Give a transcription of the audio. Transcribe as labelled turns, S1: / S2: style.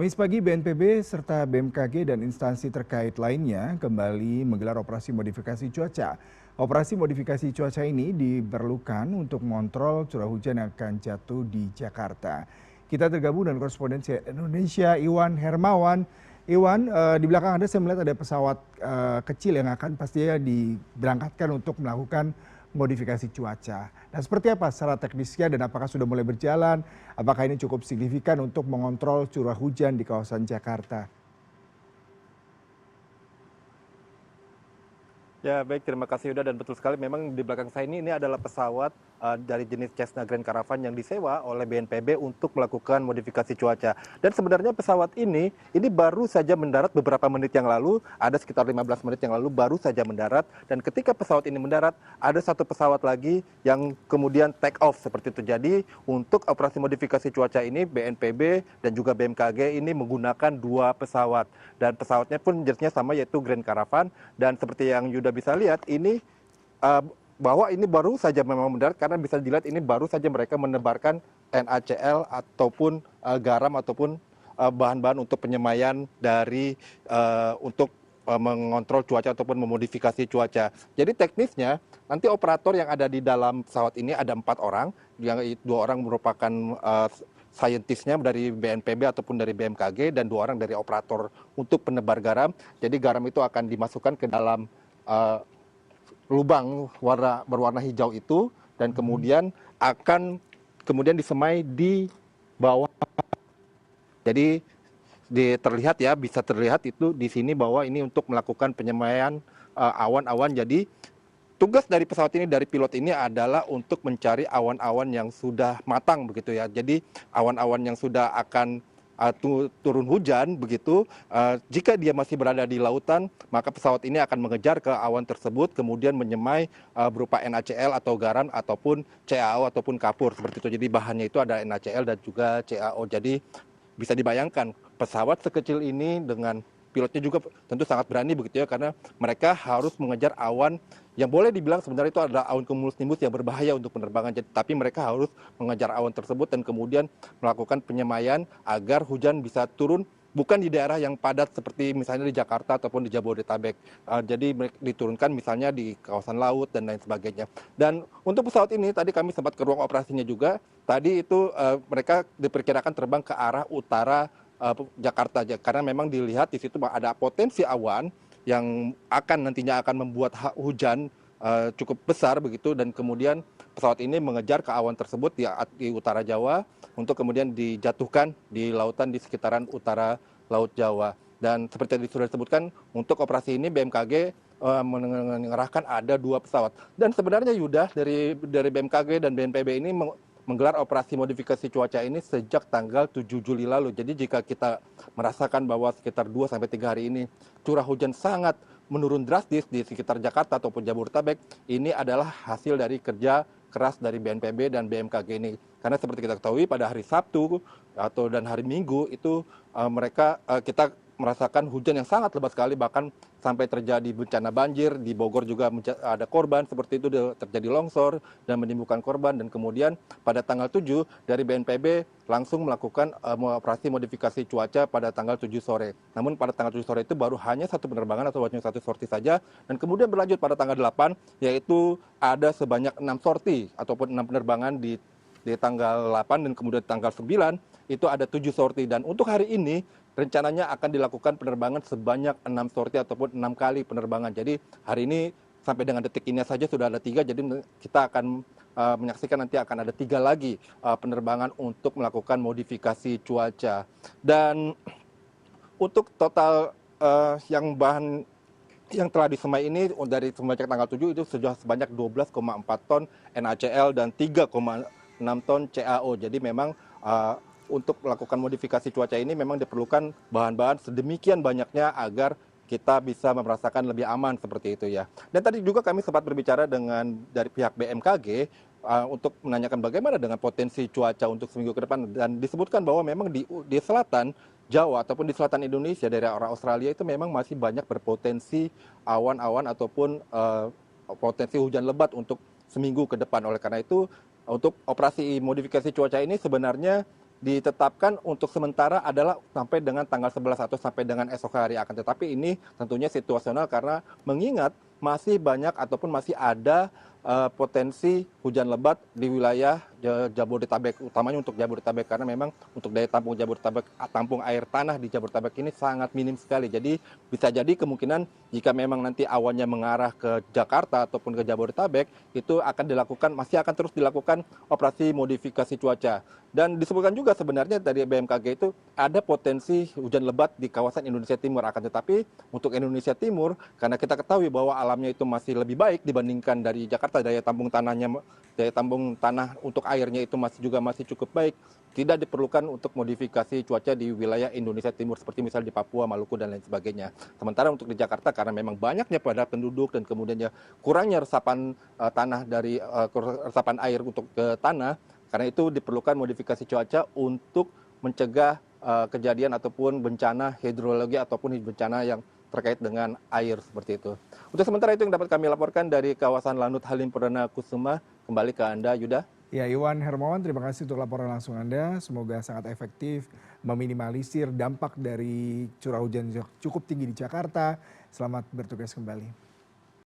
S1: Kamis pagi BNPB serta BMKG dan instansi terkait lainnya kembali menggelar operasi modifikasi cuaca. Operasi modifikasi cuaca ini diperlukan untuk mengontrol curah hujan yang akan jatuh di Jakarta. Kita tergabung dengan korespondensi Indonesia Iwan Hermawan. Iwan, di belakang Anda saya melihat ada pesawat kecil yang akan pastinya diberangkatkan untuk melakukan modifikasi cuaca. Nah, seperti apa secara teknisnya dan apakah sudah mulai berjalan? Apakah ini cukup signifikan untuk mengontrol curah hujan di kawasan Jakarta?
S2: Ya baik, terima kasih Yuda, dan betul sekali memang di belakang saya ini adalah pesawat dari jenis Cessna Grand Caravan yang disewa oleh BNPB untuk melakukan modifikasi cuaca. Dan sebenarnya pesawat ini baru saja mendarat beberapa menit yang lalu, ada sekitar 15 menit yang lalu baru saja mendarat. Dan ketika pesawat ini mendarat, ada satu pesawat lagi yang kemudian take off seperti itu. Jadi untuk operasi modifikasi cuaca ini BNPB dan juga BMKG ini menggunakan dua pesawat. Dan pesawatnya pun jenisnya sama, yaitu Grand Caravan. Dan seperti yang Yuda bisa lihat ini uh, bahwa ini baru saja memang mendarat, karena bisa dilihat ini baru saja mereka menebarkan NaCl ataupun garam ataupun bahan-bahan untuk penyemaian dari untuk mengontrol cuaca ataupun memodifikasi cuaca. Jadi teknisnya nanti operator yang ada di dalam pesawat ini ada 4 orang, yang 2 orang merupakan saintisnya dari BNPB ataupun dari BMKG, dan 2 orang dari operator untuk penebar garam. Jadi garam itu akan dimasukkan ke dalam uh, lubang berwarna hijau itu, dan kemudian akan disemai di bawah. Jadi terlihat ya, bisa terlihat itu di sini bahwa ini untuk melakukan penyemaian awan-awan. Jadi tugas dari pesawat ini, dari pilot ini adalah untuk mencari awan-awan yang sudah matang begitu ya. Jadi awan-awan yang sudah akan turun hujan begitu, jika dia masih berada di lautan, maka pesawat ini akan mengejar ke awan tersebut, kemudian menyemai berupa NaCl atau garam ataupun CaO ataupun kapur seperti itu. Jadi bahannya itu ada NaCl dan juga CaO. Jadi bisa dibayangkan pesawat sekecil ini dengan pilotnya juga tentu sangat berani begitu ya, karena mereka harus mengejar awan yang boleh dibilang sebenarnya itu adalah awan cumulonimbus yang berbahaya untuk penerbangan. Tapi mereka harus mengejar awan tersebut dan kemudian melakukan penyemaian agar hujan bisa turun bukan di daerah yang padat seperti misalnya di Jakarta ataupun di Jabodetabek. Jadi diturunkan misalnya di kawasan laut dan lain sebagainya. Dan untuk pesawat ini tadi kami sempat ke ruang operasinya juga. Tadi itu mereka diperkirakan terbang ke arah utara Jakarta, karena memang dilihat di situ ada potensi awan yang nantinya akan membuat hujan cukup besar begitu, dan kemudian pesawat ini mengejar ke awan tersebut di utara Jawa untuk kemudian dijatuhkan di lautan di sekitaran utara Laut Jawa. Dan seperti yang sudah disebutkan, untuk operasi ini BMKG mengerahkan ada 2 pesawat. Dan sebenarnya Yuda, dari BMKG dan BNPB ini menggelar operasi modifikasi cuaca ini sejak tanggal 7 Juli lalu. Jadi jika kita merasakan bahwa sekitar 2-3 hari ini curah hujan sangat menurun drastis di sekitar Jakarta ataupun Jabodetabek, ini adalah hasil dari kerja keras dari BNPB dan BMKG ini. Karena seperti kita ketahui pada hari Sabtu dan hari Minggu itu kita merasakan hujan yang sangat lebat sekali, bahkan sampai terjadi bencana banjir. Di Bogor juga ada korban seperti itu, terjadi longsor dan menimbulkan korban. Dan kemudian pada tanggal 7 dari BNPB langsung melakukan operasi modifikasi cuaca pada tanggal 7 sore. Namun pada tanggal 7 sore itu baru hanya satu penerbangan atau hanya satu sorti saja, dan kemudian berlanjut pada tanggal 8, yaitu ada sebanyak 6 sorti ataupun 6 penerbangan di tanggal 8, dan kemudian tanggal 9 itu ada 7 sorti. Dan untuk hari ini rencananya akan dilakukan penerbangan sebanyak 6 sorti ataupun 6 kali penerbangan. Jadi hari ini sampai dengan detik ini saja sudah ada 3, jadi kita akan menyaksikan nanti akan ada 3 lagi penerbangan untuk melakukan modifikasi cuaca. Dan untuk total bahan yang telah disemai ini dari semenjak tanggal 7 itu sudah sebanyak 12,4 ton NaCl dan 3,6 ton CaO. Jadi memang untuk melakukan modifikasi cuaca ini memang diperlukan bahan-bahan sedemikian banyaknya agar kita bisa merasakan lebih aman seperti itu ya. Dan tadi juga kami sempat berbicara dengan dari pihak BMKG untuk menanyakan bagaimana dengan potensi cuaca untuk seminggu ke depan, dan disebutkan bahwa memang di selatan Jawa ataupun di selatan Indonesia dari arah Australia itu memang masih banyak berpotensi awan-awan ataupun potensi hujan lebat untuk seminggu ke depan. Oleh karena itu untuk operasi modifikasi cuaca ini sebenarnya ditetapkan untuk sementara adalah sampai dengan tanggal 11 atau sampai dengan esok hari, akan tetapi ini tentunya situasional karena mengingat masih banyak ataupun masih ada potensi hujan lebat di wilayah Jabodetabek, utamanya untuk Jabodetabek karena memang untuk daya tampung Jabodetabek, tampung air tanah di Jabodetabek ini sangat minim sekali. Jadi bisa jadi kemungkinan jika memang nanti awannya mengarah ke Jakarta ataupun ke Jabodetabek, itu masih akan terus dilakukan operasi modifikasi cuaca. Dan disebutkan juga sebenarnya dari BMKG itu ada potensi hujan lebat di kawasan Indonesia Timur, akan tetapi untuk Indonesia Timur karena kita ketahui bahwa alamnya itu masih lebih baik dibandingkan dari Jakarta, daya tampung tanah untuk airnya itu masih cukup baik, tidak diperlukan untuk modifikasi cuaca di wilayah Indonesia Timur seperti misalnya di Papua, Maluku dan lain sebagainya. Sementara untuk di Jakarta karena memang banyaknya padat penduduk dan kemudiannya kurangnya resapan resapan air untuk ke tanah, karena itu diperlukan modifikasi cuaca untuk mencegah kejadian ataupun bencana hidrologi ataupun bencana yang terkait dengan air seperti itu. Untuk sementara itu yang dapat kami laporkan dari kawasan Lanut Halim Perdana Kusuma. Kembali ke Anda, Yuda.
S1: Ya, Iwan Hermawan, terima kasih untuk laporan langsung Anda. Semoga sangat efektif meminimalisir dampak dari curah hujan cukup tinggi di Jakarta. Selamat bertugas kembali.